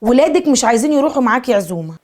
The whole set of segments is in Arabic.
ولادك مش عايزين يروحوا معاكي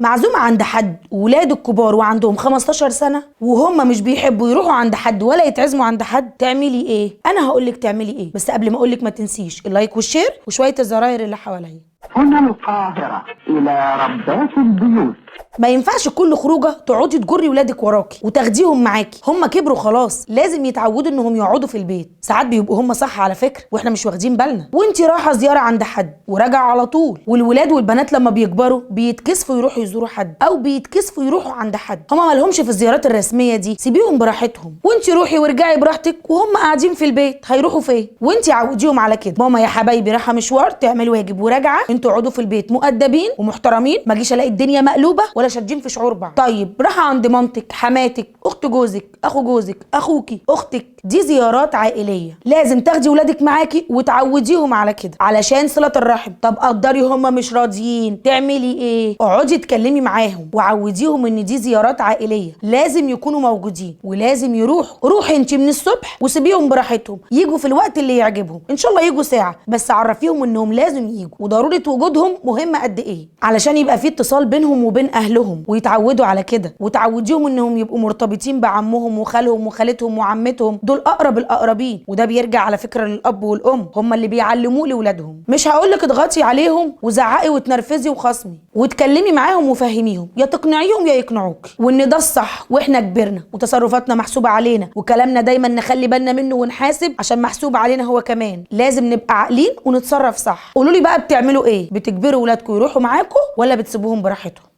معزومه عند حد، ولادك كبار وعندهم 15 سنه وهم مش بيحبوا يروحوا عند حد ولا يتعزموا عند حد، تعملي ايه؟ انا هقولك تعملي ايه، بس قبل ما اقولك ما تنسيش اللايك والشير وشويه الزراير اللي حواليا. هنا القاهرة، إلى ربات البيوت. ما ينفعش كل خروجه تقعدي تجري ولادك وراكي وتاخديهم معاكي، هم كبروا خلاص، لازم يتعودوا انهم يقعدوا في البيت. ساعات بيبقوا هم صح على فكره واحنا مش واخدين بالنا، وانتي رايحه زياره عند حد وراجعه على طول. والولاد والبنات لما بيكبروا بيتكسفوا يروحوا يزوروا حد او بيتكسفوا يروحوا عند حد، هم مالهمش في الزيارات الرسميه دي، سيبيهم براحتهم وانتي روحي وارجعي براحتك وهم قاعدين في البيت، هيروحوا فين؟ وانتي عوديهم على كده. ماما يا حبايبي رايحه مشوار تعمل واجب وراجعه، انتوا اقعدوا في البيت مؤدبين ومحترمين، ما اجيش الاقي الدنيا مقلوبه ولا شادين في شعور بعض. طيب راح عند مامتك، حماتك، اخت جوزك، اخو جوزك، اخوكي، اختك، دي زيارات عائليه، لازم تاخدي ولادك معاكي وتعوديهم على كده علشان صله الرحم. طب قدري هم مش راضيين، تعملي ايه؟ اقعدي اتكلمي معاهم وعوديهم ان دي زيارات عائليه، لازم يكونوا موجودين ولازم يروحوا. روحي انت من الصبح وسيبيهم براحتهم، يجوا في الوقت اللي يعجبهم، ان شاء الله يجوا ساعه، بس عرفيهم انهم لازم يجوا وضروره وجودهم مهمه قد ايه، علشان يبقى في اتصال بينهم وبين اهلهم ويتعودوا على كده. وتعوديهم انهم يبقوا مرتبطين بعمهم وخالهم وخالتهم وعمتهم، دول اقرب الاقربين، وده بيرجع على فكره للاب والام، هم اللي بيعلموه لاولادهم. مش هقولك اضغطي عليهم وزعقي وتنرفزي وخصمي، وتكلمي معاهم وفهميهم، يا تقنعيهم يا يقنعوك، وان ده الصح واحنا كبرنا وتصرفاتنا محسوبه علينا، وكلامنا دايما نخلي بالنا منه ونحاسب عشان محسوب علينا هو كمان، لازم نبقى عاقلين ونتصرف صح. قولوا لي بقى بتعملوا ايه؟ بتجبروا ولادكم يروحوا معاكم ولا بتسيبوهم براحتهم؟